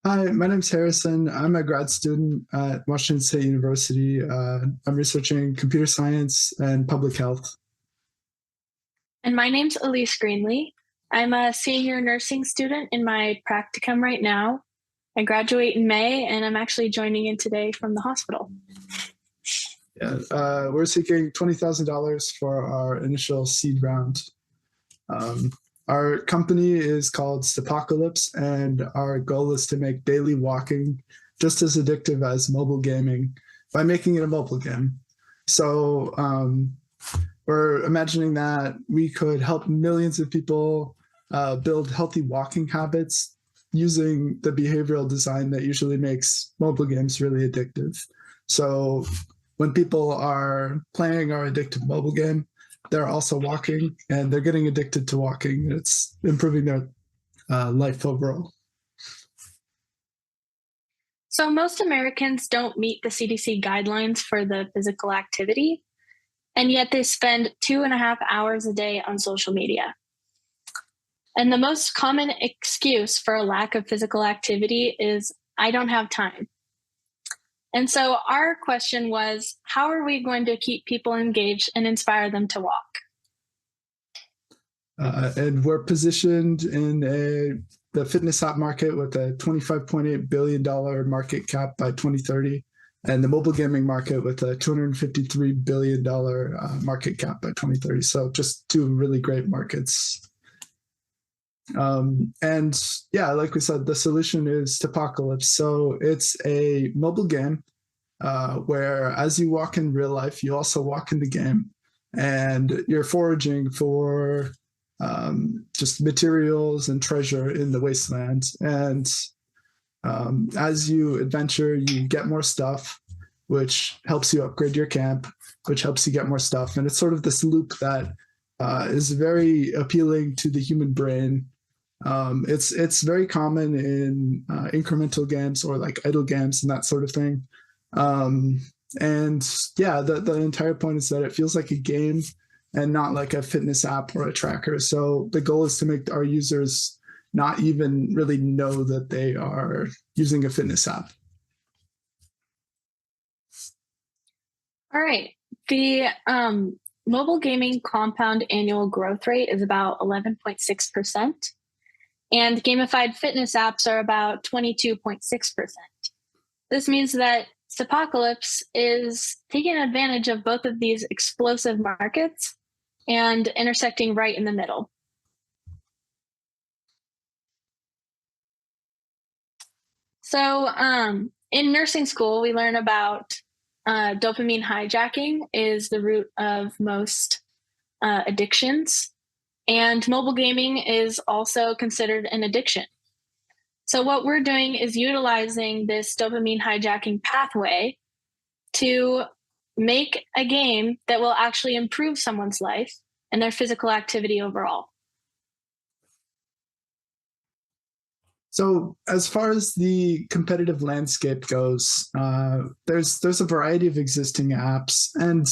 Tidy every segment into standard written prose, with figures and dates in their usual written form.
Hi, my name's Harrison. I'm a grad student at Washington State University. I'm researching computer science and public health. And my name's Elise Greenlee. I'm a senior nursing student in my practicum right now. I graduate in May, and I'm actually joining in today from the hospital. Yeah, we're seeking $20,000 for our initial seed round. Um, our company is called Stepocalypse, and our goal is to make daily walking just as addictive as mobile gaming by making it a mobile game. So we're imagining that we could help millions of people build healthy walking habits using the behavioral design that usually makes mobile games really addictive. So when people are playing our addictive mobile game, they're also walking and they're getting addicted to walking. It's improving their life overall. So, most Americans don't meet the CDC guidelines for the physical activity, and yet they spend 2.5 hours a day on social media. And the most common excuse for a lack of physical activity is, I don't have time. And so, our question was, how are we going to keep people engaged and inspire them to walk? And we're positioned in the fitness app market with a $25.8 billion market cap by 2030, and the mobile gaming market with a $253 billion market cap by 2030. So just two really great markets. And yeah, like we said, the solution is Stepocalypse. So it's a mobile game where as you walk in real life, you also walk in the game, and you're foraging for just materials and treasure in the wasteland. And as you adventure, you get more stuff, which helps you upgrade your camp, which helps you get more stuff. And it's sort of this loop that is very appealing to the human brain. It's very common in incremental games or like idle games and that sort of thing. And yeah, the entire point is that it feels like a game and not like a fitness app or a tracker. So the goal is to make our users not even really know that they are using a fitness app. All right. The mobile gaming compound annual growth rate is about 11.6%, and gamified fitness apps are about 22.6%. This means that Stepocalypse is taking advantage of both of these explosive markets and intersecting right in the middle. So in nursing school, we learn about dopamine hijacking is the root of most addictions, and mobile gaming is also considered an addiction. So what we're doing is utilizing this dopamine hijacking pathway to make a game that will actually improve someone's life and their physical activity overall. So as far as the competitive landscape goes, there's a variety of existing apps, and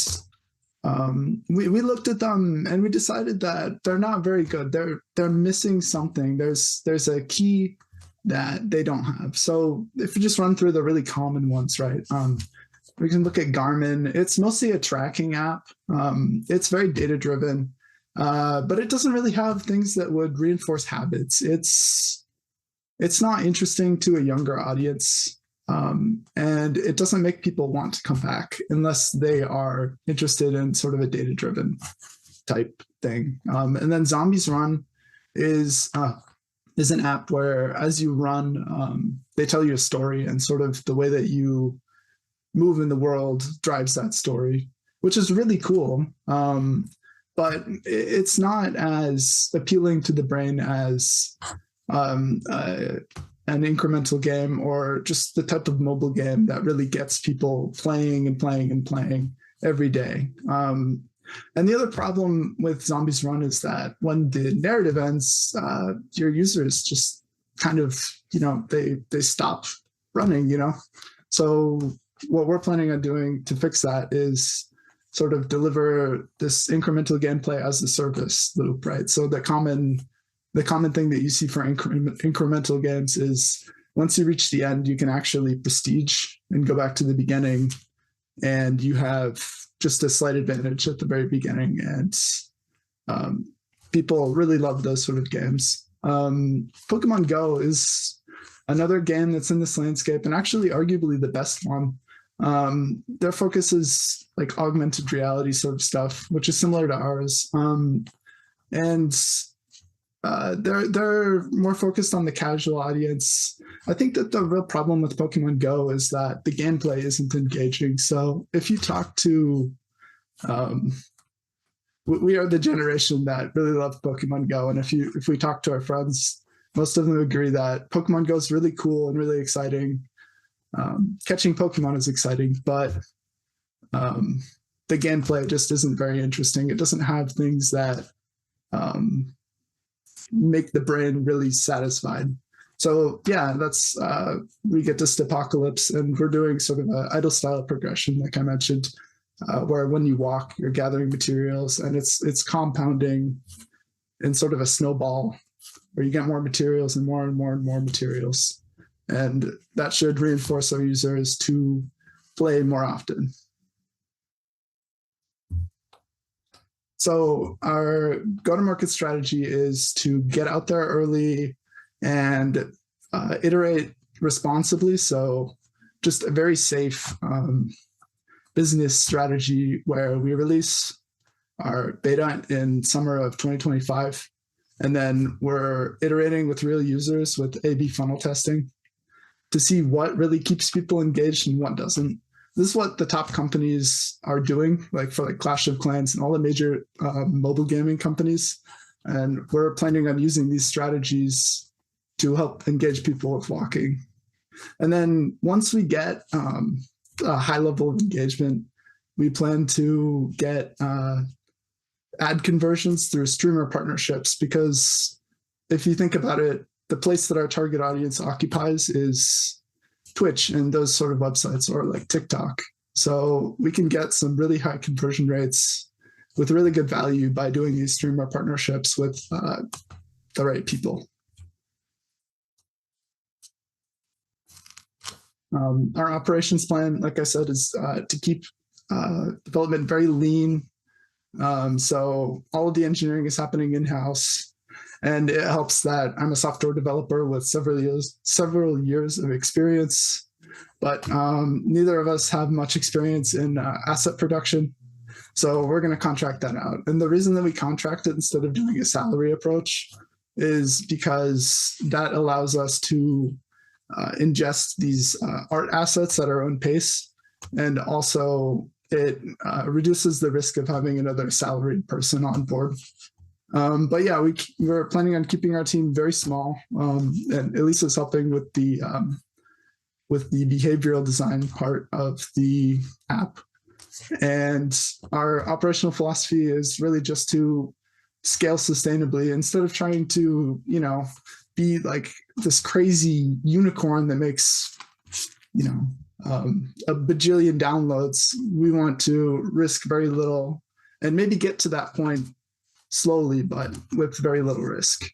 we looked at them and we decided that they're not very good. They're missing something. There's a key that they don't have. So if you just run through the really common ones, right? We can look at Garmin. It's mostly a tracking app. It's very data driven, but it doesn't really have things that would reinforce habits. It's not interesting to a younger audience, and it doesn't make people want to come back unless they are interested in sort of a data driven type thing. And then Zombies Run is an app where as you run, they tell you a story, and sort of the way that you move in the world drives that story, which is really cool. But it's not as appealing to the brain as an incremental game or just the type of mobile game that really gets people playing and playing and playing every day. And the other problem with Zombies Run is that when the narrative ends, your users just kind of, they stop running, So what we're planning on doing to fix that is sort of deliver this incremental gameplay as a service loop, right? So the common thing that you see for incremental games is once you reach the end, you can actually prestige and go back to the beginning, and you have just a slight advantage at the very beginning. And people really love those sort of games. Pokemon Go is another game that's in this landscape, and actually arguably the best one. Their focus is like augmented reality sort of stuff, which is similar to ours. And they're more focused on the casual audience. I think that the real problem with Pokemon Go is that the gameplay isn't engaging. So if you talk to, we are the generation that really loves Pokemon Go, and if we talk to our friends, most of them agree that Pokemon Go is really cool and really exciting. Catching Pokemon is exciting, but the gameplay just isn't very interesting. It doesn't have things that make the brain really satisfied. So yeah, that's we get to Stepocalypse, and we're doing sort of an idle style progression, like I mentioned, where when you walk, you're gathering materials, and it's compounding in sort of a snowball, where you get more materials and more and more and more materials, and that should reinforce our users to play more often. So our go-to-market strategy is to get out there early and iterate responsibly. So just a very safe business strategy where we release our beta in summer of 2025, and then we're iterating with real users with A/B funnel testing to see what really keeps people engaged and what doesn't. This is what the top companies are doing, like for like Clash of Clans and all the major mobile gaming companies. And we're planning on using these strategies to help engage people with walking. And then once we get a high level of engagement, we plan to get ad conversions through streamer partnerships, because if you think about it, the place that our target audience occupies is Twitch and those sort of websites, or like TikTok. So we can get some really high conversion rates with really good value by doing these streamer partnerships with the right people. Our operations plan, like I said, is to keep development very lean. So all of the engineering is happening in-house. And it helps that I'm a software developer with several years of experience, but neither of us have much experience in asset production. So we're going to contract that out. And the reason that we contract it instead of doing a salary approach is because that allows us to ingest these art assets at our own pace. And also it reduces the risk of having another salaried person on board. But yeah, we're planning on keeping our team very small, and Elise is helping with the behavioral design part of the app. And our operational philosophy is really just to scale sustainably instead of trying to, be like this crazy unicorn that makes, a bajillion downloads. We want to risk very little and maybe get to that point slowly, but with very little risk.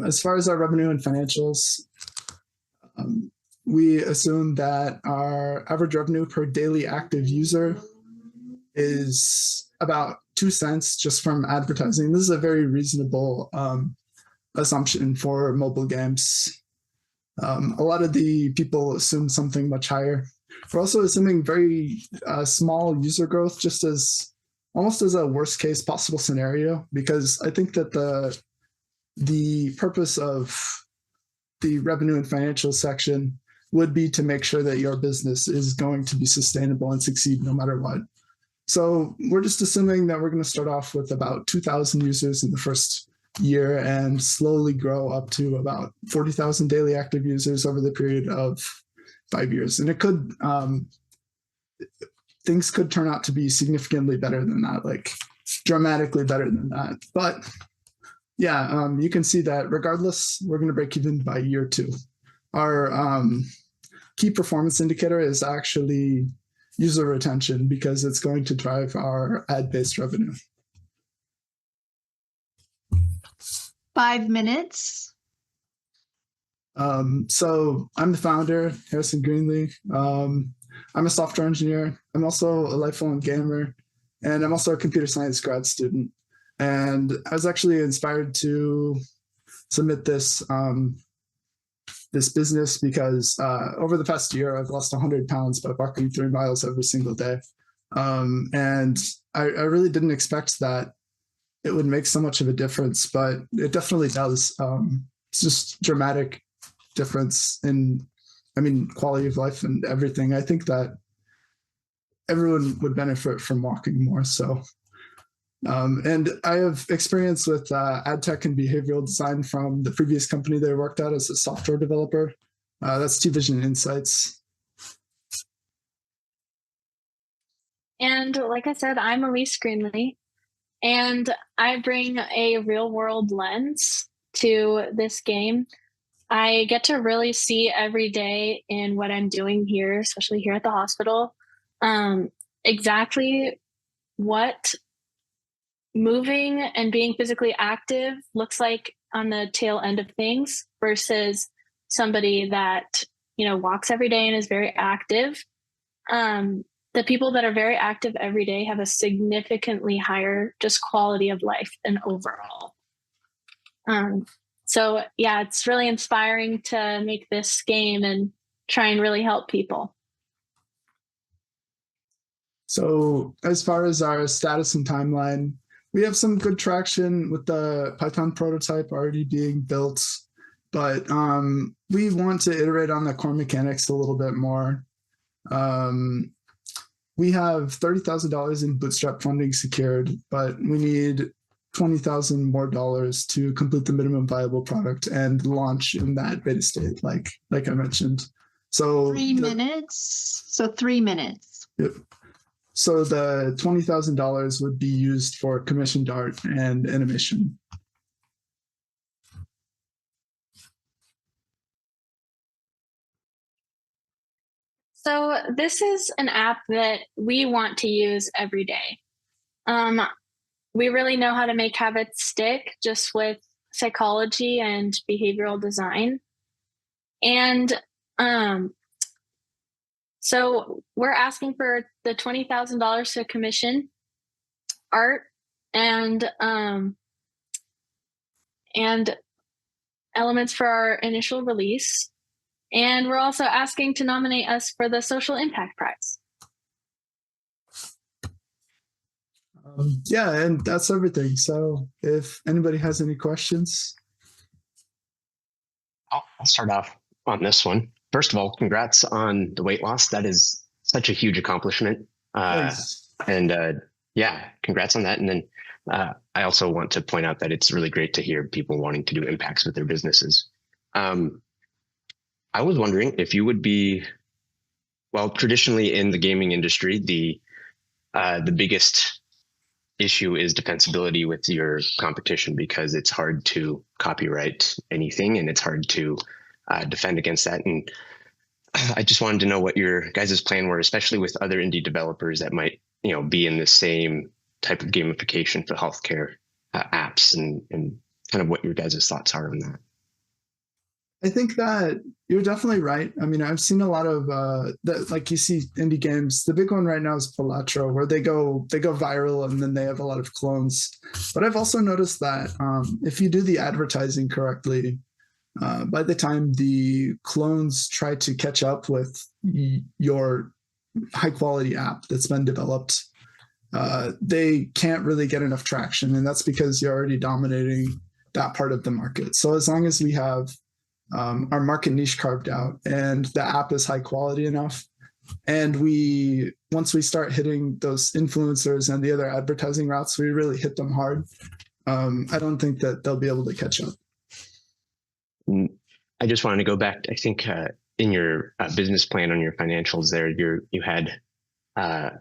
As far as our revenue and financials, we assume that our average revenue per daily active user is about 2 cents just from advertising. This is a very reasonable assumption for mobile games. A lot of the people assume something much higher. We're also assuming very small user growth, just as almost as a worst case possible scenario, because I think that the purpose of the revenue and financial section would be to make sure that your business is going to be sustainable and succeed no matter what. So we're just assuming that we're going to start off with about 2,000 users in the first year and slowly grow up to about 40,000 daily active users over the period of 5 years. And it could, things could turn out to be significantly better than that, like dramatically better than that. But yeah, you can see that regardless, we're going to break even by year 2. Our key performance indicator is actually user retention, because it's going to drive our ad-based revenue. 5 minutes. So I'm the founder, Harrison Greenlee. I'm a software engineer. I'm also a lifelong gamer, and I'm also a computer science grad student. And I was actually inspired to submit this business because over the past year, I've lost 100 pounds by walking 3 miles every single day. And I really didn't expect that it would make so much of a difference, but it definitely does. It's just dramatic difference in, quality of life and everything. I think that everyone would benefit from walking more. So, and I have experience with ad tech and behavioral design from the previous company that I worked at as a software developer. That's T-Vision Insights. And like I said, I'm Elise Greenlee, and I bring a real world lens to this game. I get to really see every day in what I'm doing here, especially here at the hospital, exactly what moving and being physically active looks like on the tail end of things versus somebody that, walks every day and is very active. The people that are very active every day have a significantly higher just quality of life and overall. So yeah, it's really inspiring to make this game and try and really help people. So as far as our status and timeline, we have some good traction with the Python prototype already being built, but we want to iterate on the core mechanics a little bit more. We have $30,000 in bootstrap funding secured, but we need $20,000 more to complete the minimum viable product and launch in that beta state, like I mentioned. So 3 minutes. So 3 minutes. Yep. So the $20,000 would be used for commissioned art and animation. So this is an app that we want to use every day. We really know how to make habits stick just with psychology and behavioral design. And so we're asking for the $20,000 to commission art and elements for our initial release. And we're also asking to nominate us for the Social Impact Prize. Yeah, and that's everything. So if anybody has any questions. I'll start off on this one. First of all, congrats on the weight loss. That is such a huge accomplishment. Yeah, congrats on that. And then I also want to point out that it's really great to hear people wanting to do impacts with their businesses. I was wondering if you would be, well, traditionally in the gaming industry, the biggest issue is defensibility with your competition because it's hard to copyright anything and it's hard to defend against that. And I just wanted to know what your guys' plan were, especially with other indie developers that might, be in the same type of gamification for healthcare apps and kind of what your guys' thoughts are on that. I think that you're definitely right. I mean, I've seen a lot of like you see indie games. The big one right now is Palatro, where they go viral and then they have a lot of clones. But I've also noticed that if you do the advertising correctly, by the time the clones try to catch up with your high quality app that's been developed, they can't really get enough traction, and that's because you're already dominating that part of the market. So as long as we have our market niche carved out and the app is high quality enough, and once we start hitting those influencers and the other advertising routes, we really hit them hard. I don't think that they'll be able to catch up. I just wanted to go back. I think in your business plan on your financials there, you had I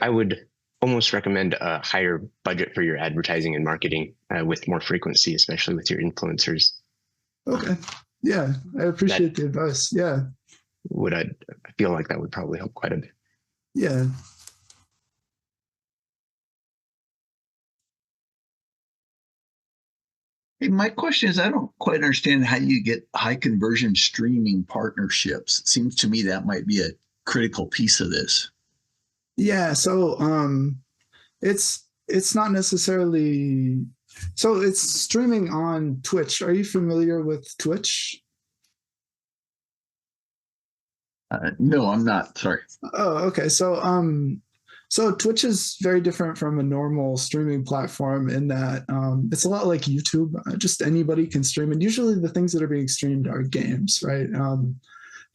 would almost recommend a higher budget for your advertising and marketing with more frequency, especially with your influencers. Okay. Yeah, I appreciate the advice. Yeah. I feel like that would probably help quite a bit. Yeah. Hey, my question is, I don't quite understand how you get high conversion streaming partnerships. It seems to me that might be a critical piece of this. Yeah, so it's not necessarily, so it's streaming on Twitch. Are you familiar with Twitch? No, I'm not. Sorry. Oh, okay. So Twitch is very different from a normal streaming platform in that it's a lot like YouTube. Just anybody can stream, and usually the things that are being streamed are games, right?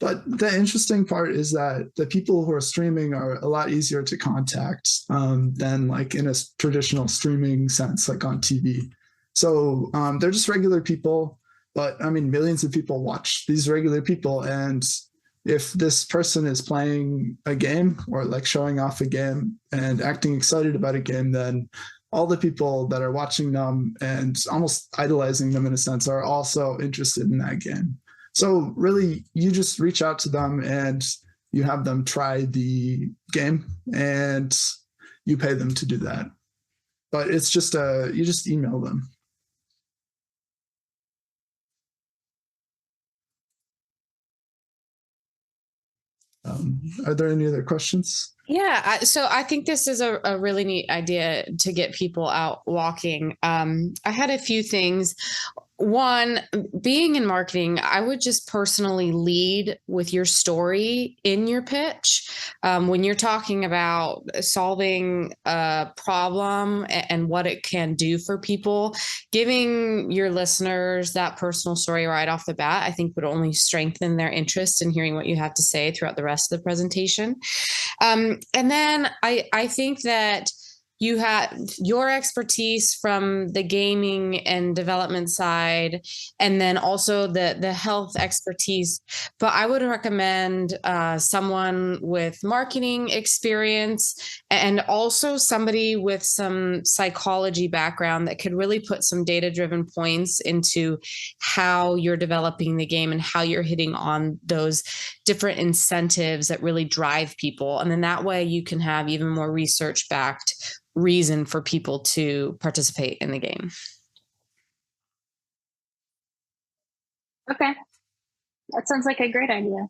But the interesting part is that the people who are streaming are a lot easier to contact than like in a traditional streaming sense, like on TV. So they're just regular people, but I mean, millions of people watch these regular people, and if this person is playing a game or like showing off a game and acting excited about a game, then all the people that are watching them and almost idolizing them in a sense are also interested in that game. So really, you just reach out to them and you have them try the game and you pay them to do that. But it's just you just email them. Are there any other questions? Yeah, so I think this is a really neat idea to get people out walking. I had a few things. One, being in marketing, I would just personally lead with your story in your pitch. When you're talking about solving a problem and what it can do for people, giving your listeners that personal story right off the bat, I think would only strengthen their interest in hearing what you have to say throughout the rest of the presentation. And then I think that you have your expertise from the gaming and development side, and then also the health expertise. But I would recommend someone with marketing experience and also somebody with some psychology background that could really put some data-driven points into how you're developing the game and how you're hitting on those different incentives that really drive people. And then that way you can have even more research-backed reason for people to participate in the game. Okay. That sounds like a great idea.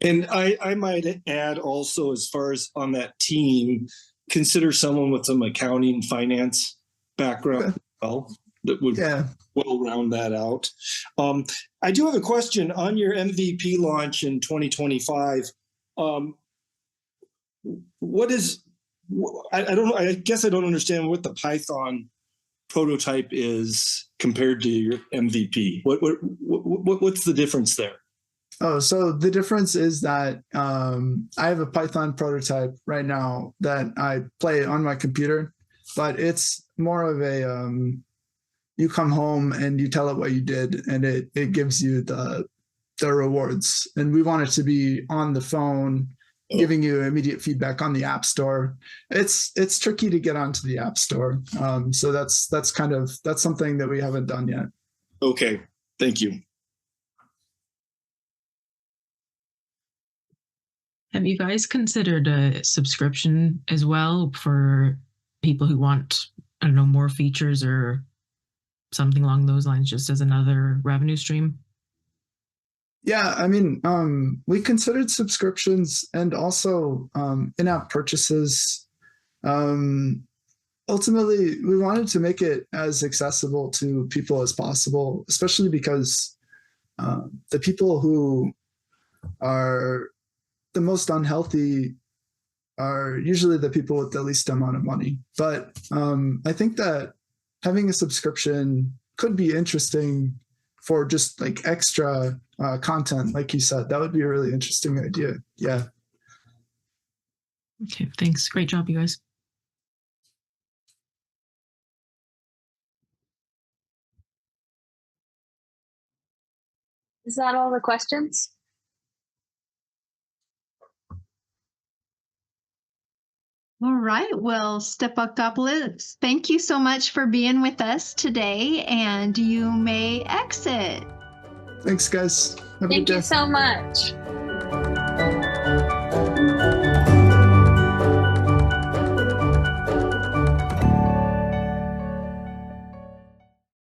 And I might add also, as far as on that team, consider someone with some accounting, finance background as well, that would well round that out. I do have a question on your MVP launch in 2025. What is, I don't know, I guess I don't understand what the Python prototype is compared to your MVP. What's the difference there? Oh, so the difference is that I have a Python prototype right now that I play on my computer, but it's more of a, you come home and you tell it what you did and it gives you the rewards. And we want it to be on the phone, giving you immediate feedback on the App Store. It's tricky to get onto the App Store. So that's something that we haven't done yet. Okay, thank you. Have you guys considered a subscription as well for people who want, I don't know, more features or something along those lines, just as another revenue stream? Yeah, I mean, we considered subscriptions and also in-app purchases. Ultimately, we wanted to make it as accessible to people as possible, especially because the people who are the most unhealthy are usually the people with the least amount of money. But I think that having a subscription could be interesting for just like extra content, like you said. That would be a really interesting idea. Yeah. Okay, thanks. Great job, you guys. Is that all the questions? All right. Well, Stepocalypse, thank you so much for being with us today, and you may exit. Thanks, guys. Have a good Thank day. you so much.